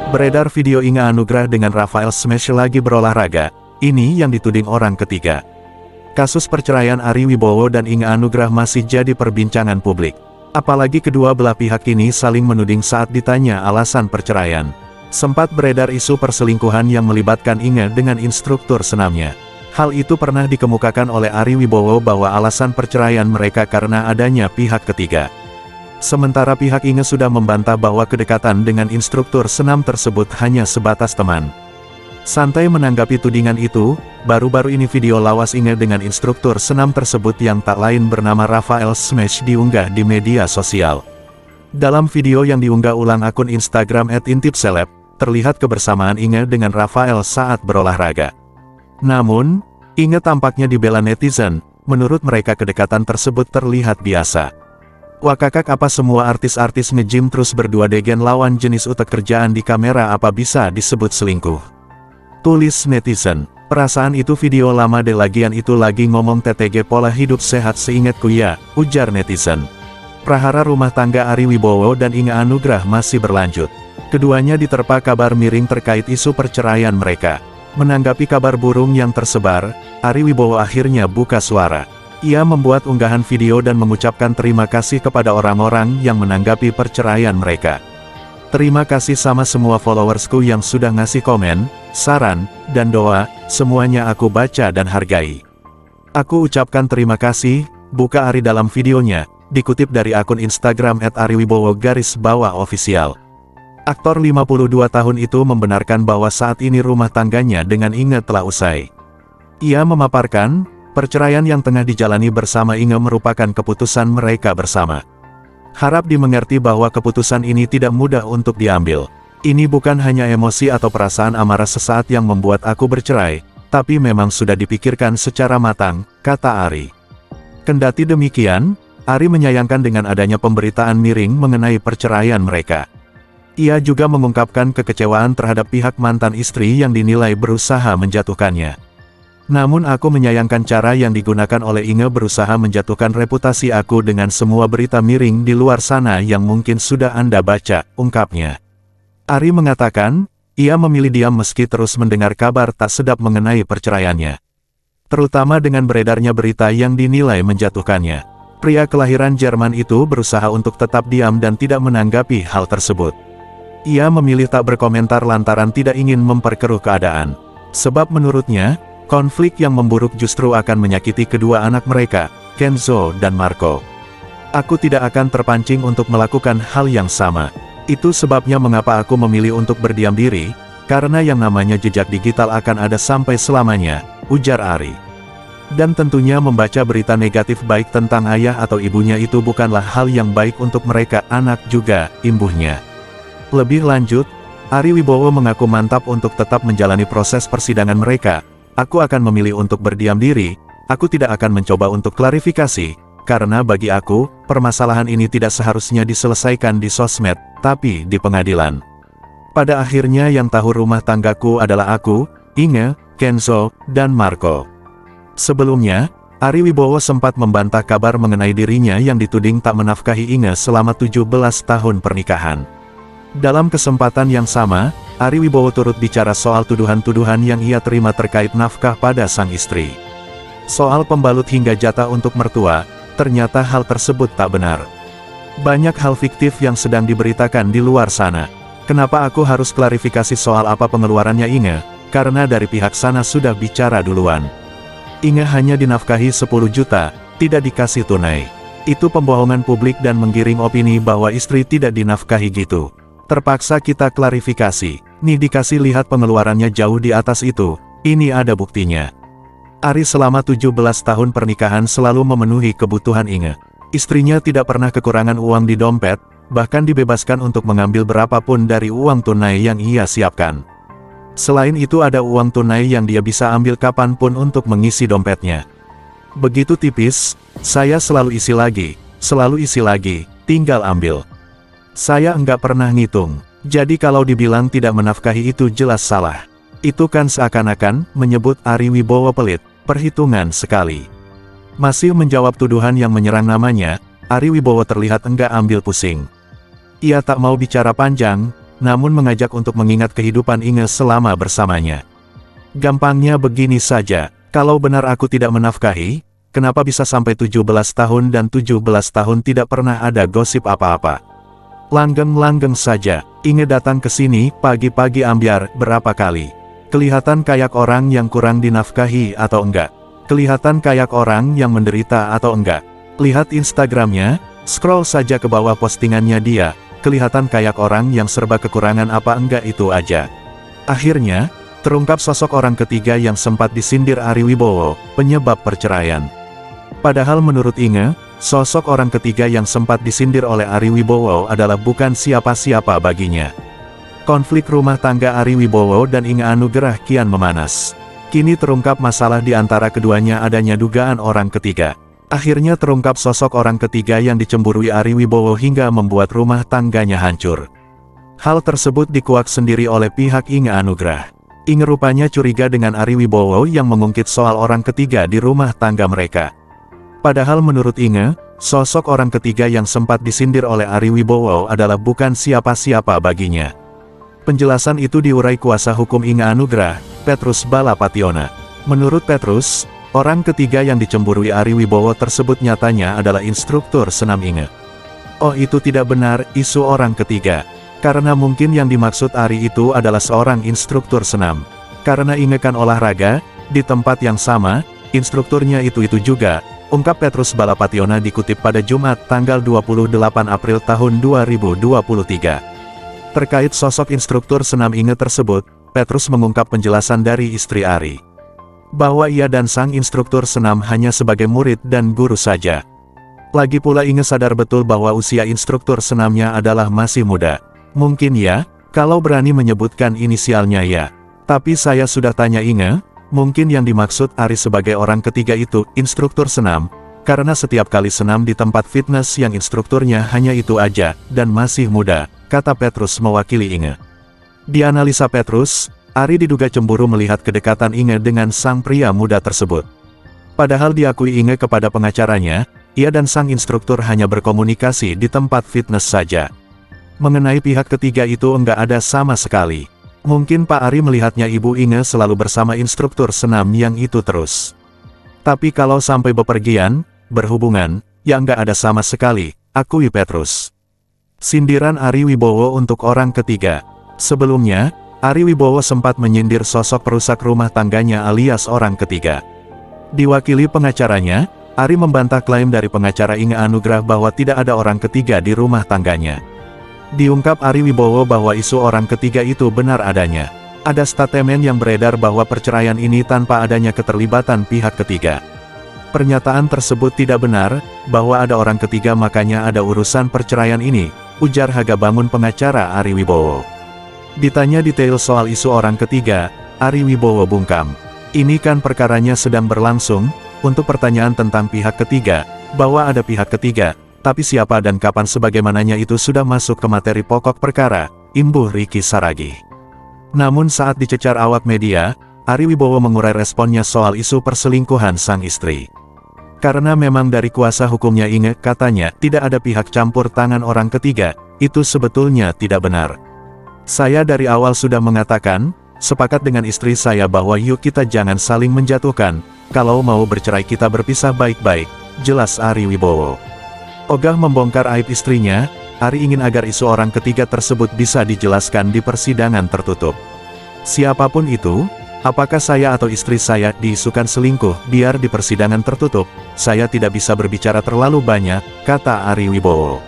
Beredar video Inge Anugrah dengan Rafael Smash lagi berolahraga, ini yang dituding orang ketiga. Kasus perceraian Ari Wibowo dan Inge Anugrah masih jadi perbincangan publik. Apalagi kedua belah pihak ini saling menuding saat ditanya alasan perceraian. Sempat beredar isu perselingkuhan yang melibatkan Inge dengan instruktur senamnya. Hal itu pernah dikemukakan oleh Ari Wibowo bahwa alasan perceraian mereka karena adanya pihak ketiga. Sementara pihak Inge sudah membantah bahwa kedekatan dengan instruktur senam tersebut hanya sebatas teman. Santai menanggapi tudingan itu, baru-baru ini video lawas Inge dengan instruktur senam tersebut yang tak lain bernama Rafael Smash diunggah di media sosial. Dalam video yang diunggah ulang akun Instagram @intipseleb, terlihat kebersamaan Inge dengan Rafael saat berolahraga. Namun, Inge tampaknya dibela netizen, menurut mereka kedekatan tersebut terlihat biasa. Wah kakak, apa semua artis-artis nge-gym terus berdua degen lawan jenis utek kerjaan di kamera apa bisa disebut selingkuh? Tulis netizen. Perasaan itu video lama deh, lagian itu lagi ngomong TTG pola hidup sehat seingatku ya, ujar netizen. Prahara rumah tangga Ari Wibowo dan Inge Anugrah masih berlanjut. Keduanya diterpa kabar miring terkait isu perceraian mereka. Menanggapi kabar burung yang tersebar, Ari Wibowo akhirnya buka suara. Ia membuat unggahan video dan mengucapkan terima kasih kepada orang-orang yang menanggapi perceraian mereka. Terima kasih sama semua followersku yang sudah ngasih komen, saran, dan doa, semuanya aku baca dan hargai. Aku ucapkan terima kasih, buka Ari dalam videonya, dikutip dari akun Instagram @ariwibowo_official. Aktor 52 tahun itu membenarkan bahwa saat ini rumah tangganya dengan Inge telah usai. Ia memaparkan, perceraian yang tengah dijalani bersama Inge merupakan keputusan mereka bersama. Harap dimengerti bahwa keputusan ini tidak mudah untuk diambil. Ini bukan hanya emosi atau perasaan amarah sesaat yang membuat aku bercerai, tapi memang sudah dipikirkan secara matang, kata Ari. Kendati demikian, Ari menyayangkan dengan adanya pemberitaan miring mengenai perceraian mereka. Ia juga mengungkapkan kekecewaan terhadap pihak mantan istri yang dinilai berusaha menjatuhkannya. Namun aku menyayangkan cara yang digunakan oleh Inge berusaha menjatuhkan reputasi aku dengan semua berita miring di luar sana yang mungkin sudah Anda baca, ungkapnya. Ari mengatakan, ia memilih diam meski terus mendengar kabar tak sedap mengenai perceraiannya. Terutama dengan beredarnya berita yang dinilai menjatuhkannya. Pria kelahiran Jerman itu berusaha untuk tetap diam dan tidak menanggapi hal tersebut. Ia memilih tak berkomentar lantaran tidak ingin memperkeruh keadaan. Sebab menurutnya, konflik yang memburuk justru akan menyakiti kedua anak mereka, Kenzo dan Marco. Aku tidak akan terpancing untuk melakukan hal yang sama. Itu sebabnya mengapa aku memilih untuk berdiam diri, karena yang namanya jejak digital akan ada sampai selamanya, ujar Ari. Dan tentunya membaca berita negatif baik tentang ayah atau ibunya itu bukanlah hal yang baik untuk mereka, anak juga, imbuhnya. Lebih lanjut, Ari Wibowo mengaku mantap untuk tetap menjalani proses persidangan mereka. Aku akan memilih untuk berdiam diri, aku tidak akan mencoba untuk klarifikasi, karena bagi aku, permasalahan ini tidak seharusnya diselesaikan di sosmed, tapi di pengadilan. Pada akhirnya yang tahu rumah tanggaku adalah aku, Inge, Kenzo, dan Marco. Sebelumnya, Ari Wibowo sempat membantah kabar mengenai dirinya yang dituding tak menafkahi Inge selama 17 tahun pernikahan. Dalam kesempatan yang sama, Ari Wibowo turut bicara soal tuduhan-tuduhan yang ia terima terkait nafkah pada sang istri. Soal pembalut hingga jatah untuk mertua, ternyata hal tersebut tak benar. Banyak hal fiktif yang sedang diberitakan di luar sana. Kenapa aku harus klarifikasi soal apa pengeluarannya Inge? Karena dari pihak sana sudah bicara duluan. Inge hanya dinafkahi 10 juta, tidak dikasih tunai. Itu pembohongan publik dan menggiring opini bahwa istri tidak dinafkahi gitu. Terpaksa kita klarifikasi, nih dikasih lihat pengeluarannya jauh di atas itu, ini ada buktinya. Ari selama 17 tahun pernikahan selalu memenuhi kebutuhan Inge. Istrinya tidak pernah kekurangan uang di dompet, bahkan dibebaskan untuk mengambil berapapun dari uang tunai yang ia siapkan. Selain itu ada uang tunai yang dia bisa ambil kapanpun untuk mengisi dompetnya. Begitu tipis, saya selalu isi lagi, tinggal ambil. Saya enggak pernah ngitung, jadi kalau dibilang tidak menafkahi itu jelas salah. Itu kan seakan-akan menyebut Ari Wibowo pelit, perhitungan sekali. Masih menjawab tuduhan yang menyerang namanya, Ari Wibowo terlihat enggak ambil pusing. Ia tak mau bicara panjang, namun mengajak untuk mengingat kehidupan Inge selama bersamanya. Gampangnya begini saja, kalau benar aku tidak menafkahi, kenapa bisa sampai 17 tahun dan 17 tahun tidak pernah ada gosip apa-apa. Langgeng-langgeng saja, Inge datang ke sini pagi-pagi ambyar berapa kali. Kelihatan kayak orang yang kurang dinafkahi atau enggak. Kelihatan kayak orang yang menderita atau enggak. Lihat Instagramnya, scroll saja ke bawah postingannya dia, kelihatan kayak orang yang serba kekurangan apa enggak itu aja. Akhirnya, terungkap sosok orang ketiga yang sempat disindir Ari Wibowo, penyebab perceraian. Padahal menurut Inge, sosok orang ketiga yang sempat disindir oleh Ari Wibowo adalah bukan siapa-siapa baginya. Konflik rumah tangga Ari Wibowo dan Inge Anugrah kian memanas. Kini terungkap masalah di antara keduanya adanya dugaan orang ketiga. Akhirnya terungkap sosok orang ketiga yang dicemburui Ari Wibowo hingga membuat rumah tangganya hancur. Hal tersebut dikuak sendiri oleh pihak Inge Anugrah. Inge rupanya curiga dengan Ari Wibowo yang mengungkit soal orang ketiga di rumah tangga mereka. Padahal menurut Inge, sosok orang ketiga yang sempat disindir oleh Ari Wibowo adalah bukan siapa-siapa baginya. Penjelasan itu diurai kuasa hukum Inge Anugrah, Petrus Balapationa. Menurut Petrus, orang ketiga yang dicemburui Ari Wibowo tersebut nyatanya adalah instruktur senam Inge. Oh, itu tidak benar, isu orang ketiga. Karena mungkin yang dimaksud Ari itu adalah seorang instruktur senam. Karena Inge kan olahraga, di tempat yang sama, instrukturnya itu juga, ungkap Petrus Balapationa dikutip pada Jumat tanggal 28 April tahun 2023. Terkait sosok instruktur senam Inge tersebut, Petrus mengungkap penjelasan dari istri Ari. Bahwa ia dan sang instruktur senam hanya sebagai murid dan guru saja. Lagi pula Inge sadar betul bahwa usia instruktur senamnya adalah masih muda. Mungkin ya, kalau berani menyebutkan inisialnya ya. Tapi saya sudah tanya Inge, mungkin yang dimaksud Ari sebagai orang ketiga itu, instruktur senam. Karena setiap kali senam di tempat fitness yang instrukturnya hanya itu aja, dan masih muda, kata Petrus mewakili Inge. Di analisa Petrus, Ari diduga cemburu melihat kedekatan Inge dengan sang pria muda tersebut. Padahal diakui Inge kepada pengacaranya, ia dan sang instruktur hanya berkomunikasi di tempat fitness saja. Mengenai pihak ketiga itu enggak ada sama sekali. Mungkin Pak Ari melihatnya ibu Inge selalu bersama instruktur senam yang itu terus. Tapi kalau sampai bepergian, berhubungan, ya enggak ada sama sekali, akui Petrus. Sindiran Ari Wibowo untuk orang ketiga. Sebelumnya, Ari Wibowo sempat menyindir sosok perusak rumah tangganya alias orang ketiga. Diwakili pengacaranya, Ari membantah klaim dari pengacara Inge Anugrah bahwa tidak ada orang ketiga di rumah tangganya. Diungkap Ari Wibowo bahwa isu orang ketiga itu benar adanya. Ada statement yang beredar bahwa perceraian ini tanpa adanya keterlibatan pihak ketiga. Pernyataan tersebut tidak benar, bahwa ada orang ketiga makanya ada urusan perceraian ini, ujar Haga Bangun pengacara Ari Wibowo. Ditanya detail soal isu orang ketiga, Ari Wibowo bungkam. Ini kan perkaranya sedang berlangsung, untuk pertanyaan tentang pihak ketiga, bahwa ada pihak ketiga, tapi siapa dan kapan sebagaimananya itu sudah masuk ke materi pokok perkara, imbuh Ricky Saragih. Namun saat dicecar awak media, Ari Wibowo mengurai responnya soal isu perselingkuhan sang istri. Karena memang dari kuasa hukumnya Inge, katanya, tidak ada pihak campur tangan orang ketiga, itu sebetulnya tidak benar. Saya dari awal sudah mengatakan, sepakat dengan istri saya bahwa yuk kita jangan saling menjatuhkan, kalau mau bercerai kita berpisah baik-baik, jelas Ari Wibowo. Ogah membongkar aib istrinya, Ari ingin agar isu orang ketiga tersebut bisa dijelaskan di persidangan tertutup. Siapapun itu, apakah saya atau istri saya diisukan selingkuh, biar di persidangan tertutup, saya tidak bisa berbicara terlalu banyak, kata Ari Wibowo.